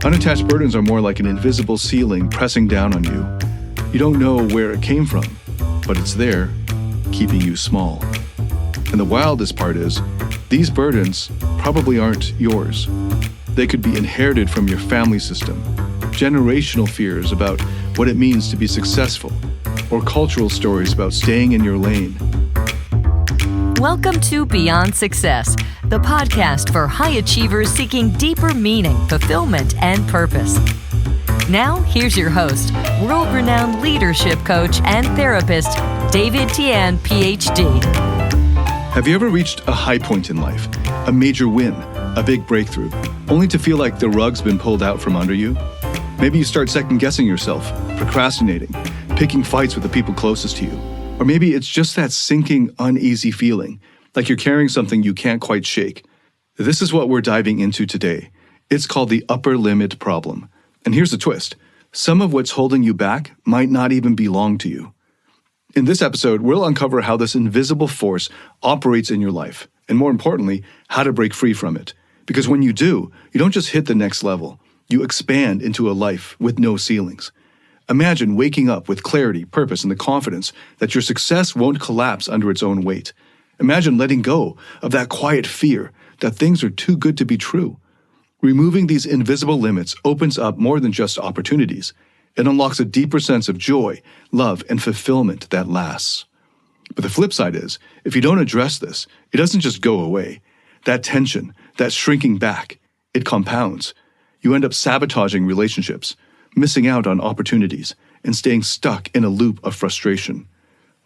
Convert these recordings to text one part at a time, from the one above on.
Unattached burdens are more like an invisible ceiling pressing down on you. You don't know where it came from, but it's there, keeping you small. And the wildest part is, these burdens probably aren't yours. They could be inherited from your family system, generational fears about what it means to be successful, or cultural stories about staying in your lane. Welcome to Beyond Success, the podcast for high achievers seeking deeper meaning, fulfillment, and purpose. Now, here's your host, world-renowned leadership coach and therapist, David Tian, PhD. Have you ever reached a high point in life, a major win, a big breakthrough, only to feel like the rug's been pulled out from under you? Maybe you start second-guessing yourself, procrastinating, picking fights with the people closest to you. Or maybe it's just that sinking, uneasy feeling, like you're carrying something you can't quite shake. This is what we're diving into today. It's called the upper limit problem. And here's the twist. Some of what's holding you back might not even belong to you. In this episode, we'll uncover how this invisible force operates in your life, and more importantly, how to break free from it. Because when you do, you don't just hit the next level. You expand into a life with no ceilings. Imagine waking up with clarity, purpose, and the confidence that your success won't collapse under its own weight. Imagine letting go of that quiet fear that things are too good to be true. Removing these invisible limits opens up more than just opportunities. It unlocks a deeper sense of joy, love, and fulfillment that lasts. But the flip side is, if you don't address this, it doesn't just go away. That tension, that shrinking back, it compounds. You end up sabotaging relationships, missing out on opportunities, and staying stuck in a loop of frustration.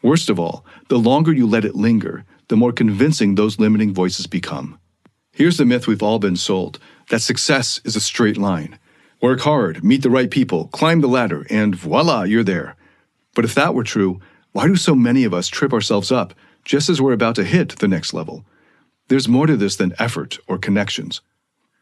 Worst of all, the longer you let it linger, the more convincing those limiting voices become. Here's the myth we've all been sold, that success is a straight line. Work hard, meet the right people, climb the ladder, and voila, you're there. But if that were true, why do so many of us trip ourselves up just as we're about to hit the next level? There's more to this than effort or connections.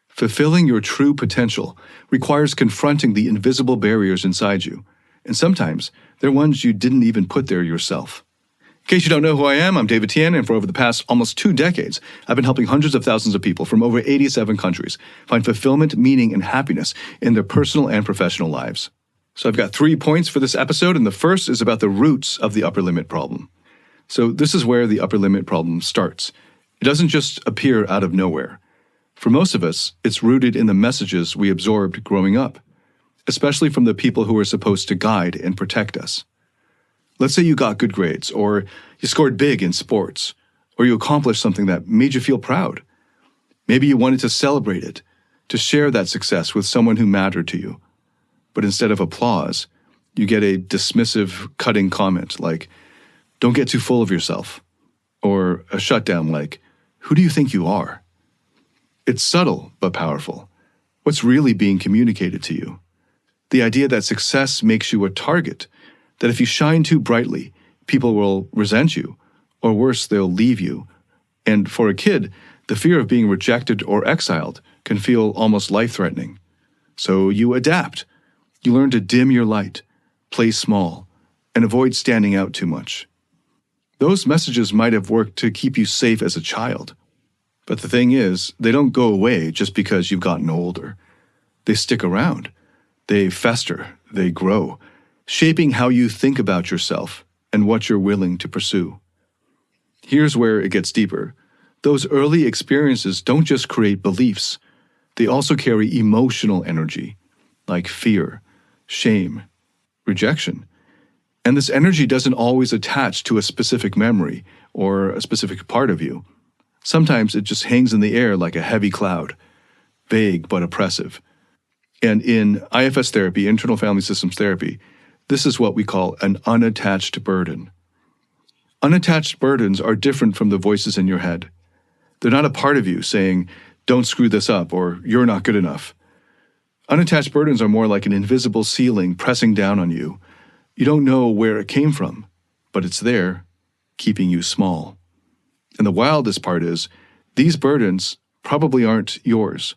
Fulfilling your true potential requires confronting the invisible barriers inside you, and sometimes they're ones you didn't even put there yourself. In case you don't know who I am, I'm David Tian, and for over the past almost 2 decades, I've been helping hundreds of thousands of people from over 87 countries find fulfillment, meaning, and happiness in their personal and professional lives. So I've got 3 points for this episode, and the first is about the roots of the upper limit problem. So this is where the upper limit problem starts. It doesn't just appear out of nowhere. For most of us, it's rooted in the messages we absorbed growing up, especially from the people who were supposed to guide and protect us. Let's say you got good grades, or you scored big in sports, or you accomplished something that made you feel proud. Maybe you wanted to celebrate it, to share that success with someone who mattered to you. But instead of applause, you get a dismissive, cutting comment like, "Don't get too full of yourself," or a shutdown like, "Who do you think you are?" It's subtle but powerful. What's really being communicated to you? The idea that success makes you a target, that if you shine too brightly, people will resent you, or worse, they'll leave you. And for a kid, the fear of being rejected or exiled can feel almost life-threatening. So you adapt. You learn to dim your light, play small, and avoid standing out too much. Those messages might have worked to keep you safe as a child. But the thing is, they don't go away just because you've gotten older. They stick around. They fester. They grow, shaping how you think about yourself and what you're willing to pursue. Here's where it gets deeper. Those early experiences don't just create beliefs. They also carry emotional energy, like fear, shame, rejection. And this energy doesn't always attach to a specific memory or a specific part of you. Sometimes it just hangs in the air like a heavy cloud, vague but oppressive. And in IFS therapy, internal family systems therapy, this is what we call an unattached burden. Unattached burdens are different from the voices in your head. They're not a part of you saying, "Don't screw this up," or "You're not good enough." Unattached burdens are more like an invisible ceiling pressing down on you. You don't know where it came from, but it's there, keeping you small. And the wildest part is, these burdens probably aren't yours.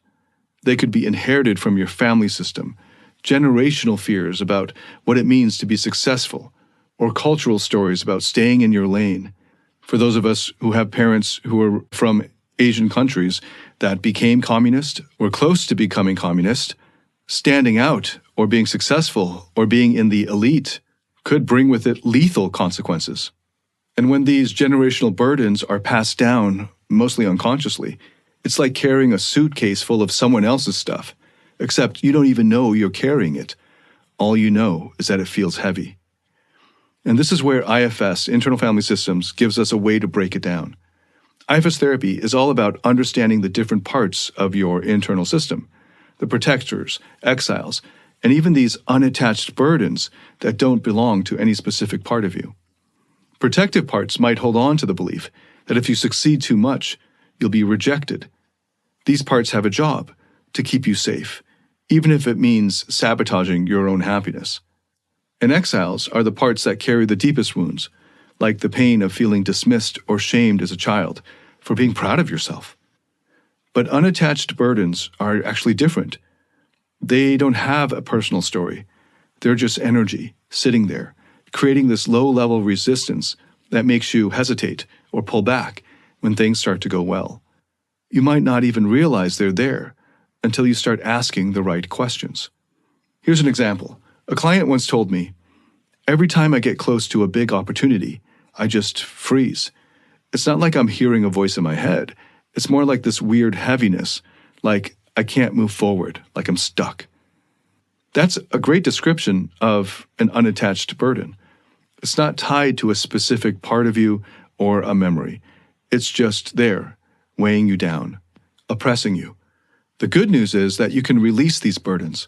They could be inherited from your family system, generational fears about what it means to be successful, or cultural stories about staying in your lane. For those of us who have parents who are from Asian countries that became communist, were close to becoming communist, Standing out, or being successful, or being in the elite could bring with it lethal consequences. And when these generational burdens are passed down, mostly unconsciously, it's like carrying a suitcase full of someone else's stuff, except you don't even know you're carrying it. All you know is that it feels heavy. And this is where IFS, Internal Family Systems, gives us a way to break it down. IFS therapy is all about understanding the different parts of your internal system, the protectors, exiles, and even these unattached burdens that don't belong to any specific part of you. Protective parts might hold on to the belief that if you succeed too much, you'll be rejected. These parts have a job to keep you safe, even if it means sabotaging your own happiness. And exiles are the parts that carry the deepest wounds, like the pain of feeling dismissed or shamed as a child for being proud of yourself. But unattached burdens are actually different. They don't have a personal story. They're just energy sitting there, creating this low-level resistance that makes you hesitate or pull back when things start to go well. You might not even realize they're there until you start asking the right questions. Here's an example. A client once told me, "Every time I get close to a big opportunity, I just freeze. It's not like I'm hearing a voice in my head. It's more like this weird heaviness, like I can't move forward, like I'm stuck." That's a great description of an unattached burden. It's not tied to a specific part of you or a memory. It's just there, weighing you down, oppressing you. The good news is that you can release these burdens.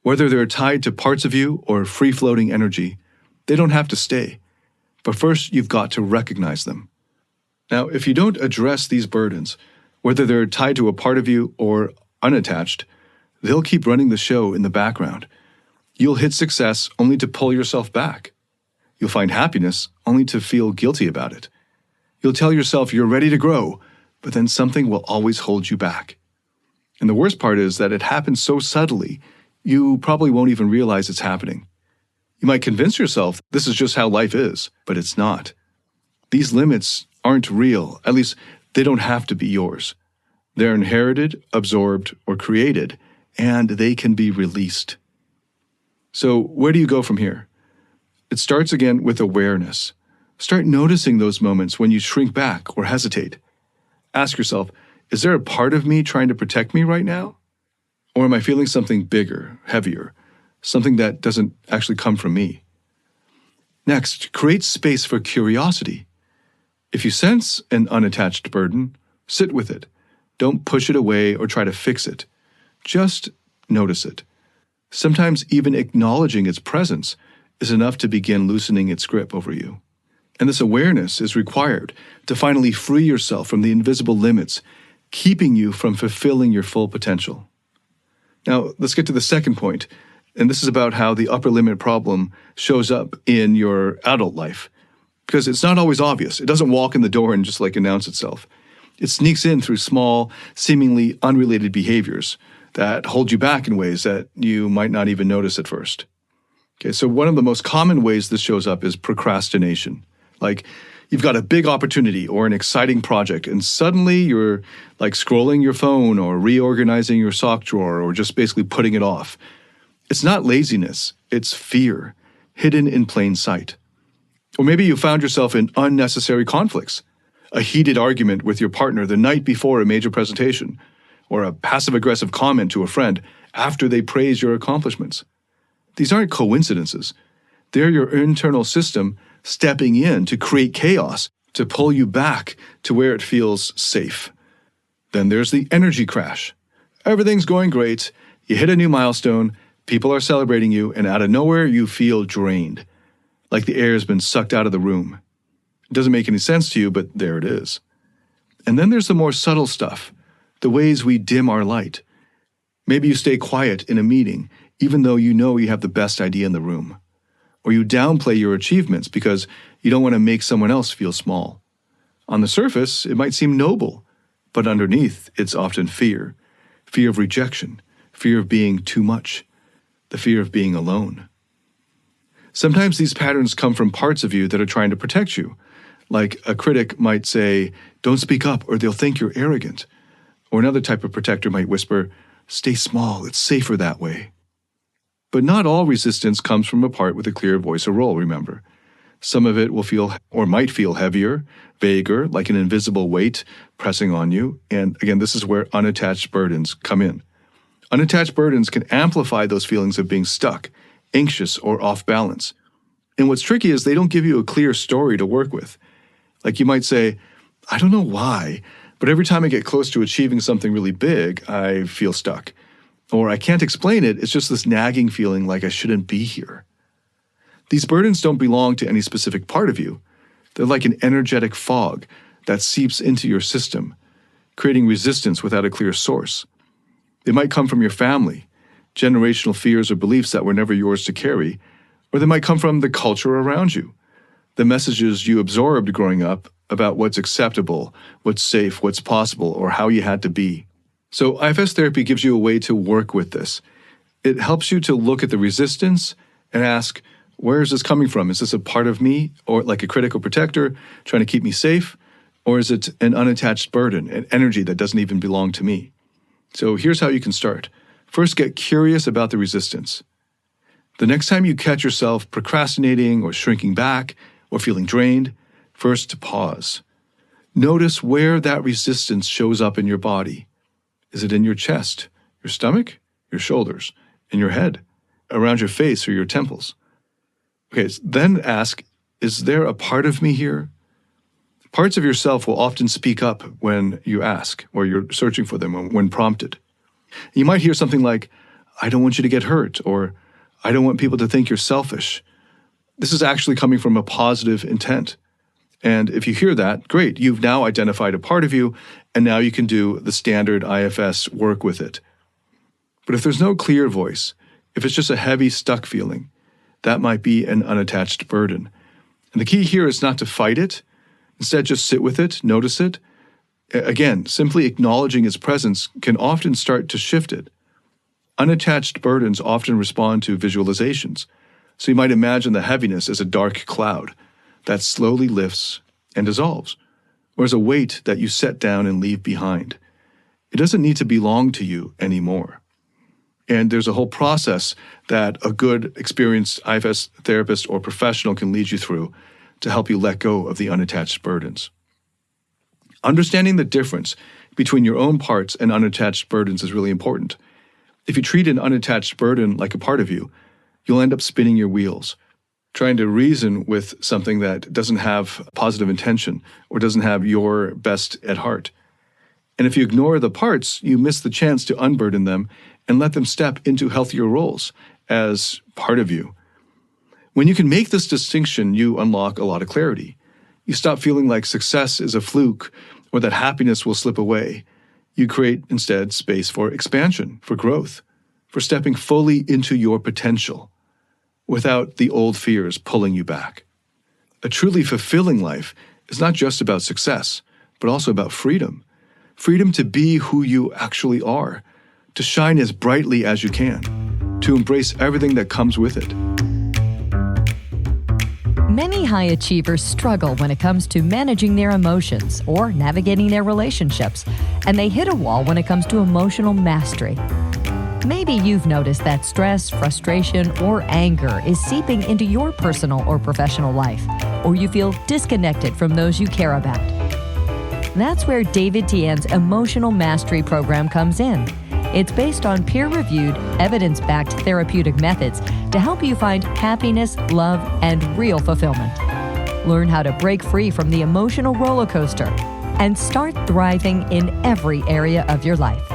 Whether they're tied to parts of you or free-floating energy, they don't have to stay. But first, you've got to recognize them. Now, if you don't address these burdens, whether they're tied to a part of you or unattached, they'll keep running the show in the background. You'll hit success only to pull yourself back. You'll find happiness only to feel guilty about it. You'll tell yourself you're ready to grow, but then something will always hold you back. And the worst part is that it happens so subtly, you probably won't even realize it's happening. You might convince yourself this is just how life is, but it's not. These limits aren't real, at least they don't have to be yours. They're inherited, absorbed, or created, and they can be released. So where do you go from here? It starts again with awareness. Start noticing those moments when you shrink back or hesitate. Ask yourself, is there a part of me trying to protect me right now? Or am I feeling something bigger, heavier, something that doesn't actually come from me? Next, create space for curiosity. If you sense an unattached burden, sit with it. Don't push it away or try to fix it. Just notice it. Sometimes even acknowledging its presence is enough to begin loosening its grip over you. And this awareness is required to finally free yourself from the invisible limits, keeping you from fulfilling your full potential. Now, let's get to the second point, and this is about how the upper limit problem shows up in your adult life. Because it's not always obvious. It doesn't walk in the door and just announce itself. It sneaks in through small, seemingly unrelated behaviors that hold you back in ways that you might not even notice at first. Okay, so one of the most common ways this shows up is procrastination. Like, you've got a big opportunity or an exciting project, and suddenly you're scrolling your phone or reorganizing your sock drawer or just basically putting it off. It's not laziness, it's fear, hidden in plain sight. Or maybe you found yourself in unnecessary conflicts, a heated argument with your partner the night before a major presentation, or a passive-aggressive comment to a friend after they praise your accomplishments. These aren't coincidences. They're your internal system stepping in to create chaos, to pull you back to where it feels safe. Then there's the energy crash. Everything's going great, you hit a new milestone, people are celebrating you, and out of nowhere you feel drained, like the air has been sucked out of the room. It doesn't make any sense to you, but there it is. And then there's the more subtle stuff, the ways we dim our light. Maybe you stay quiet in a meeting, even though you know you have the best idea in the room. Or you downplay your achievements because you don't want to make someone else feel small. On the surface, it might seem noble, but underneath, it's often fear. Fear of rejection, fear of being too much, the fear of being alone. Sometimes these patterns come from parts of you that are trying to protect you. Like a critic might say, "Don't speak up or they'll think you're arrogant." Or another type of protector might whisper, Stay small, it's safer that way. But not all resistance comes from a part with a clear voice or role, remember. Some of it will feel or might feel heavier, vaguer, like an invisible weight pressing on you. And again, this is where unattached burdens come in. Unattached burdens can amplify those feelings of being stuck, anxious, or off balance. And what's tricky is they don't give you a clear story to work with. Like you might say, I don't know why, but every time I get close to achieving something really big, I feel stuck. Or I can't explain it, it's just this nagging feeling like I shouldn't be here. These burdens don't belong to any specific part of you. They're like an energetic fog that seeps into your system, creating resistance without a clear source. They might come from your family, generational fears or beliefs that were never yours to carry, or they might come from the culture around you, the messages you absorbed growing up about what's acceptable, what's safe, what's possible, or how you had to be. So IFS therapy gives you a way to work with this. It helps you to look at the resistance and ask, where is this coming from? Is this a part of me, or like a critical protector trying to keep me safe? Or is it an unattached burden, an energy that doesn't even belong to me? So here's how you can start. First, get curious about the resistance. The next time you catch yourself procrastinating or shrinking back or feeling drained, first pause. Notice where that resistance shows up in your body. Is it in your chest, your stomach, your shoulders, in your head, around your face or your temples? Okay, then ask, is there a part of me here? Parts of yourself will often speak up when you ask, or you're searching for them when prompted. You might hear something like, I don't want you to get hurt, or I don't want people to think you're selfish. This is actually coming from a positive intent. And if you hear that, great, you've now identified a part of you, and now you can do the standard IFS work with it. But if there's no clear voice, if it's just a heavy, stuck feeling, that might be an unattached burden. And the key here is not to fight it. Instead, just sit with it, notice it. Again, simply acknowledging its presence can often start to shift it. Unattached burdens often respond to visualizations. So you might imagine the heaviness as a dark cloud that slowly lifts and dissolves, or as a weight that you set down and leave behind. It doesn't need to belong to you anymore. And there's a whole process that a good, experienced IFS therapist or professional can lead you through to help you let go of the unattached burdens. Understanding the difference between your own parts and unattached burdens is really important. If you treat an unattached burden like a part of you, you'll end up spinning your wheels, trying to reason with something that doesn't have positive intention or doesn't have your best at heart. And if you ignore the parts, you miss the chance to unburden them and let them step into healthier roles as part of you. When you can make this distinction, you unlock a lot of clarity. You stop feeling like success is a fluke or that happiness will slip away. You create instead space for expansion, for growth, for stepping fully into your potential without the old fears pulling you back. A truly fulfilling life is not just about success, but also about freedom. Freedom to be who you actually are, to shine as brightly as you can, to embrace everything that comes with it. Many high achievers struggle when it comes to managing their emotions or navigating their relationships, and they hit a wall when it comes to emotional mastery. Maybe you've noticed that stress, frustration, or anger is seeping into your personal or professional life, or you feel disconnected from those you care about. That's where David Tian's Emotional Mastery Program comes in. It's based on peer-reviewed, evidence-backed therapeutic methods to help you find happiness, love, and real fulfillment. Learn how to break free from the emotional roller coaster and start thriving in every area of your life.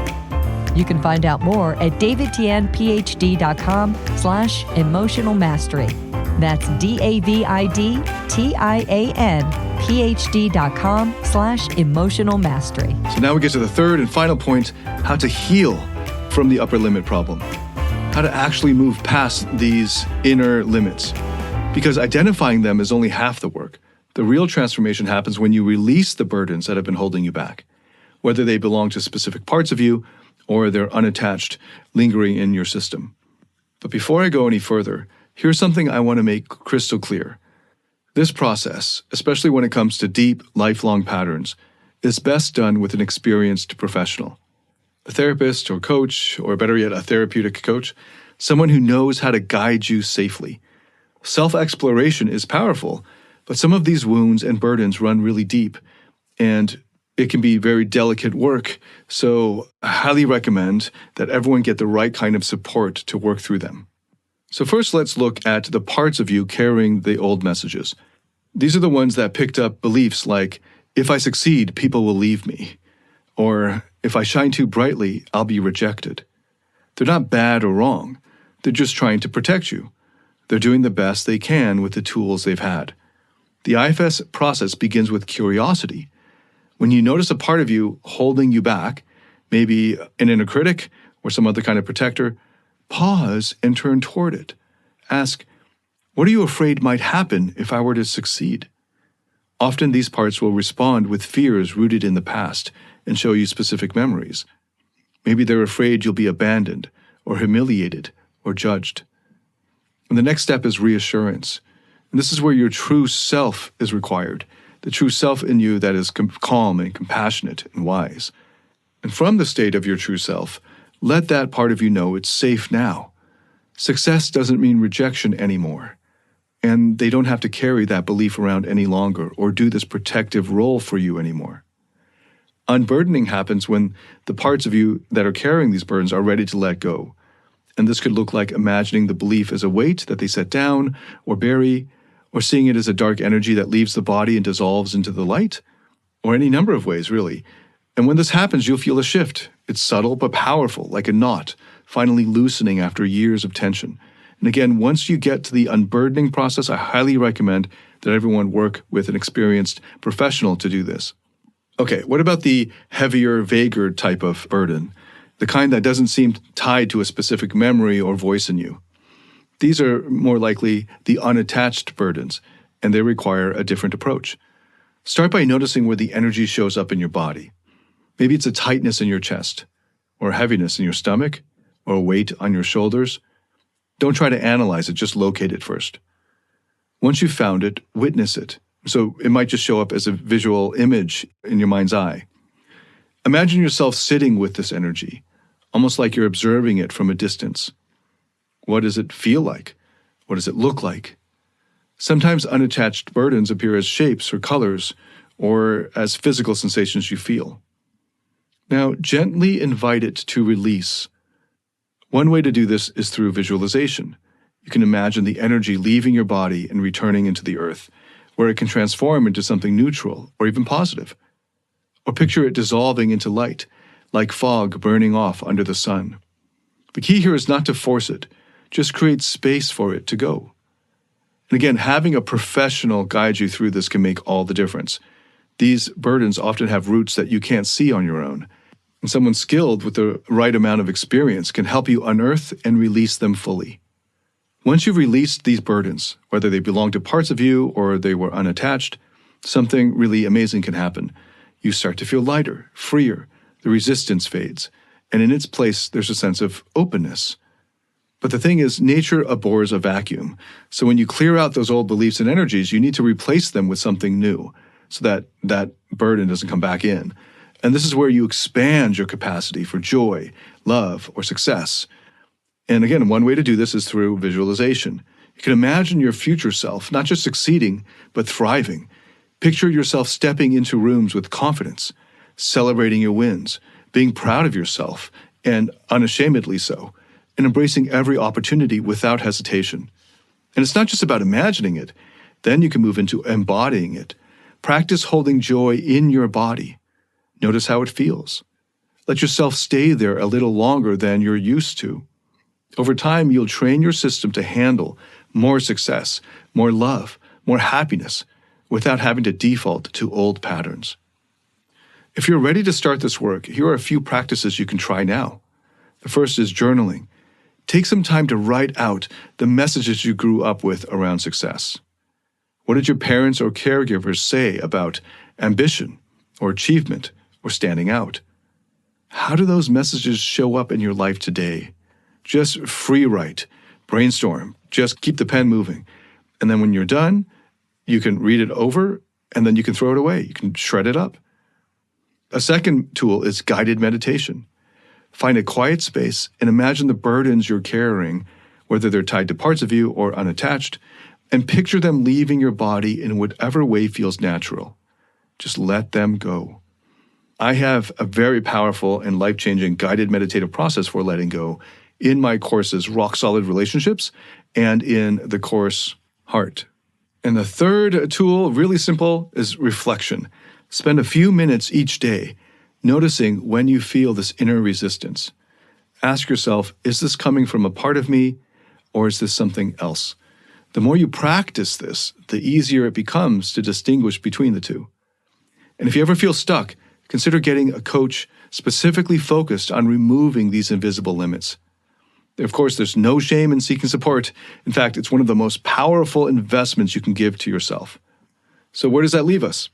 You can find out more at davidtianphd.com/emotional mastery. That's davidtianphd.com/emotional mastery. So now we get to the third and final point, how to heal from the upper limit problem. How to actually move past these inner limits. Because identifying them is only half the work. The real transformation happens when you release the burdens that have been holding you back, whether they belong to specific parts of you or they're unattached, lingering in your system. But before I go any further, here's something I want to make crystal clear. This process, especially when it comes to deep, lifelong patterns, is best done with an experienced professional. A therapist or coach, or better yet, a therapeutic coach, someone who knows how to guide you safely. Self-exploration is powerful, but some of these wounds and burdens run really deep, and it can be very delicate work, so I highly recommend that everyone get the right kind of support to work through them. So first, let's look at the parts of you carrying the old messages. These are the ones that picked up beliefs like, if I succeed, people will leave me, or if I shine too brightly, I'll be rejected. They're not bad or wrong. They're just trying to protect you. They're doing the best they can with the tools they've had. The IFS process begins with curiosity. When you notice a part of you holding you back, maybe an inner critic or some other kind of protector, pause and turn toward it. Ask, what are you afraid might happen if I were to succeed? Often these parts will respond with fears rooted in the past and show you specific memories. Maybe they're afraid you'll be abandoned or humiliated or judged. And the next step is reassurance. And this is where your true self is required, the true self in you that is calm and compassionate and wise. And from the state of your true self, let that part of you know it's safe now. Success doesn't mean rejection anymore. And they don't have to carry that belief around any longer or do this protective role for you anymore. Unburdening happens when the parts of you that are carrying these burdens are ready to let go. And this could look like imagining the belief as a weight that they set down or bury, or seeing it as a dark energy that leaves the body and dissolves into the light, or any number of ways, really. And when this happens, you'll feel a shift. It's subtle but powerful, like a knot, finally loosening after years of tension. And again, once you get to the unburdening process, I highly recommend that everyone work with an experienced professional to do this. Okay, what about the heavier, vaguer type of burden? The kind that doesn't seem tied to a specific memory or voice in you. These are more likely the unattached burdens, and they require a different approach. Start by noticing where the energy shows up in your body. Maybe it's a tightness in your chest, or a heaviness in your stomach, or a weight on your shoulders. Don't try to analyze it, just locate it first. Once you've found it, witness it. So it might just show up as a visual image in your mind's eye. Imagine yourself sitting with this energy, almost like you're observing it from a distance. What does it feel like? What does it look like? Sometimes unattached burdens appear as shapes or colors, or as physical sensations you feel. Now, gently invite it to release. One way to do this is through visualization. You can imagine the energy leaving your body and returning into the earth, where it can transform into something neutral or even positive. Or picture it dissolving into light, like fog burning off under the sun. The key here is not to force it, just create space for it to go. And again, having a professional guide you through this can make all the difference. These burdens often have roots that you can't see on your own, and someone skilled with the right amount of experience can help you unearth and release them fully. Once you've released these burdens, whether they belong to parts of you or they were unattached, something really amazing can happen. You start to feel lighter, freer, the resistance fades, and in its place there's a sense of openness. But the thing is, nature abhors a vacuum, so when you clear out those old beliefs and energies, you need to replace them with something new, so that that burden doesn't come back in. And this is where you expand your capacity for joy, love, or success. And again, one way to do this is through visualization. You can imagine your future self not just succeeding, but thriving. Picture yourself stepping into rooms with confidence, celebrating your wins, being proud of yourself, and unashamedly so, and embracing every opportunity without hesitation. And it's not just about imagining it. Then you can move into embodying it. Practice holding joy in your body. Notice how it feels. Let yourself stay there a little longer than you're used to. Over time, you'll train your system to handle more success, more love, more happiness, without having to default to old patterns. If you're ready to start this work, here are a few practices you can try now. The first is journaling. Take some time to write out the messages you grew up with around success. What did your parents or caregivers say about ambition or achievement or standing out? How do those messages show up in your life today? Just free write, brainstorm, just keep the pen moving. And then when you're done, you can read it over and then you can throw it away. You can shred it up. A second tool is guided meditation. Find a quiet space and imagine the burdens you're carrying, whether they're tied to parts of you or unattached, and picture them leaving your body in whatever way feels natural. Just let them go. I have a very powerful and life-changing guided meditative process for letting go in my courses, Rock Solid Relationships, and in the course, Heart. And the third tool, really simple, is reflection. Spend a few minutes each day noticing when you feel this inner resistance. Ask yourself, is this coming from a part of me, or is this something else? The more you practice this, the easier it becomes to distinguish between the two. And if you ever feel stuck, consider getting a coach specifically focused on removing these invisible limits. Of course, there's no shame in seeking support. In fact, it's one of the most powerful investments you can give to yourself. So where does that leave us?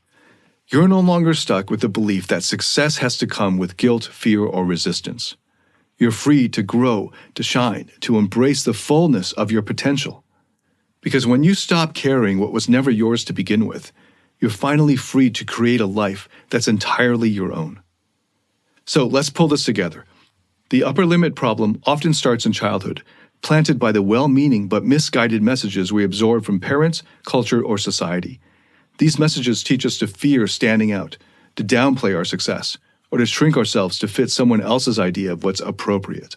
You're no longer stuck with the belief that success has to come with guilt, fear, or resistance. You're free to grow, to shine, to embrace the fullness of your potential. Because when you stop carrying what was never yours to begin with, you're finally free to create a life that's entirely your own. So let's pull this together. The upper limit problem often starts in childhood, planted by the well-meaning but misguided messages we absorb from parents, culture, or society. These messages teach us to fear standing out, to downplay our success, or to shrink ourselves to fit someone else's idea of what's appropriate.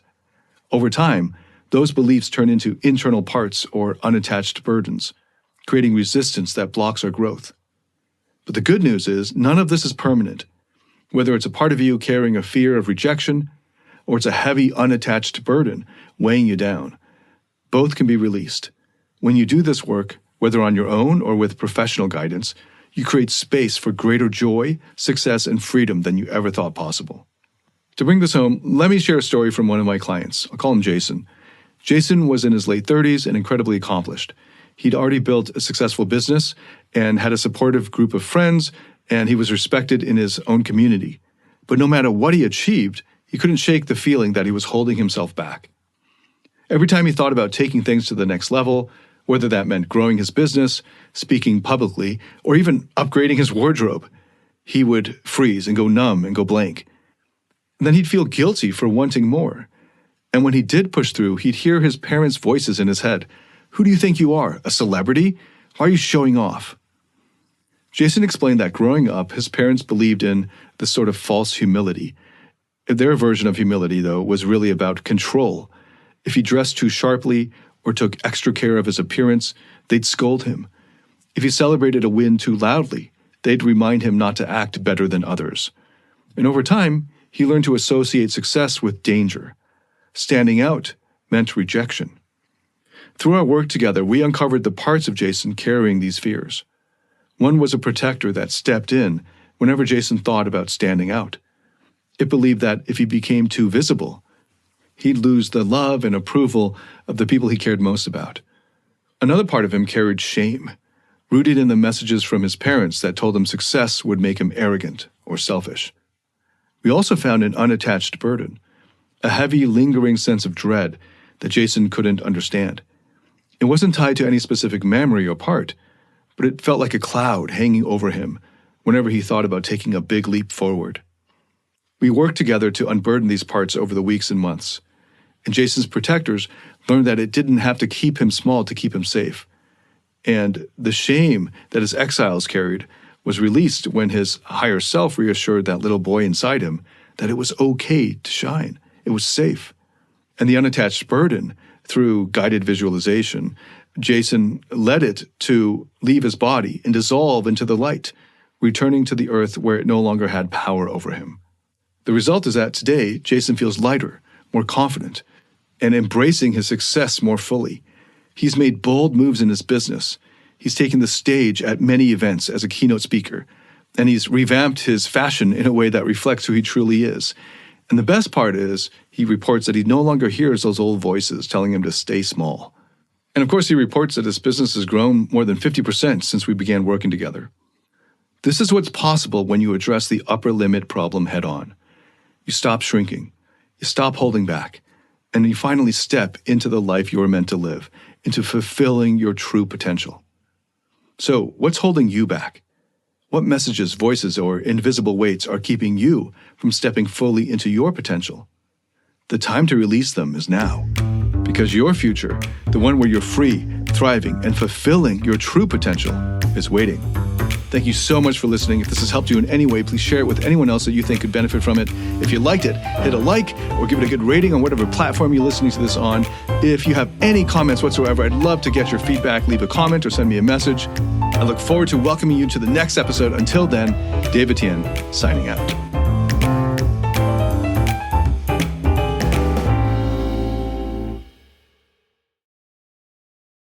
Over time, those beliefs turn into internal parts or unattached burdens, creating resistance that blocks our growth. But the good news is, none of this is permanent. Whether it's a part of you carrying a fear of rejection, or it's a heavy, unattached burden weighing you down, both can be released. When you do this work, whether on your own or with professional guidance, you create space for greater joy, success, and freedom than you ever thought possible. To bring this home, let me share a story from one of my clients. I'll call him Jason. Jason was in his late 30s and incredibly accomplished. He'd already built a successful business and had a supportive group of friends, and he was respected in his own community. But no matter what he achieved, he couldn't shake the feeling that he was holding himself back. Every time he thought about taking things to the next level, whether that meant growing his business, speaking publicly, or even upgrading his wardrobe, he would freeze and go numb and go blank. And then he'd feel guilty for wanting more. And when he did push through, he'd hear his parents' voices in his head. Who do you think you are, a celebrity? Why are you showing off? Jason explained that growing up, his parents believed in this sort of false humility. Their version of humility, though, was really about control. If he dressed too sharply or took extra care of his appearance, they'd scold him. If he celebrated a win too loudly, they'd remind him not to act better than others. And over time, he learned to associate success with danger. Standing out meant rejection. Through our work together, we uncovered the parts of Jason carrying these fears. One was a protector that stepped in whenever Jason thought about standing out. It believed that if he became too visible, he'd lose the love and approval of the people he cared most about. Another part of him carried shame, rooted in the messages from his parents that told him success would make him arrogant or selfish. We also found an unattached burden, a heavy, lingering sense of dread that Jason couldn't understand. It wasn't tied to any specific memory or part, but it felt like a cloud hanging over him whenever he thought about taking a big leap forward. We worked together to unburden these parts over the weeks and months, and Jason's protectors learned that it didn't have to keep him small to keep him safe. And the shame that his exiles carried was released when his higher self reassured that little boy inside him that it was okay to shine. It was safe. And the unattached burden, through guided visualization, Jason led it to leave his body and dissolve into the light, returning to the earth where it no longer had power over him. The result is that today, Jason feels lighter, more confident, and embracing his success more fully. He's made bold moves in his business. He's taken the stage at many events as a keynote speaker, and he's revamped his fashion in a way that reflects who he truly is. And the best part is, he reports that he no longer hears those old voices telling him to stay small. And of course, he reports that his business has grown more than 50% since we began working together. This is what's possible when you address the upper limit problem head on. You stop shrinking, you stop holding back, and you finally step into the life you are meant to live, into fulfilling your true potential. So, what's holding you back? What messages, voices, or invisible weights are keeping you from stepping fully into your potential? The time to release them is now. Because your future, the one where you're free, thriving, and fulfilling your true potential, is waiting. Thank you so much for listening. If this has helped you in any way, please share it with anyone else that you think could benefit from it. If you liked it, hit a like or give it a good rating on whatever platform you're listening to this on. If you have any comments whatsoever, I'd love to get your feedback. Leave a comment or send me a message. I look forward to welcoming you to the next episode. Until then, Dave Etienne, signing out.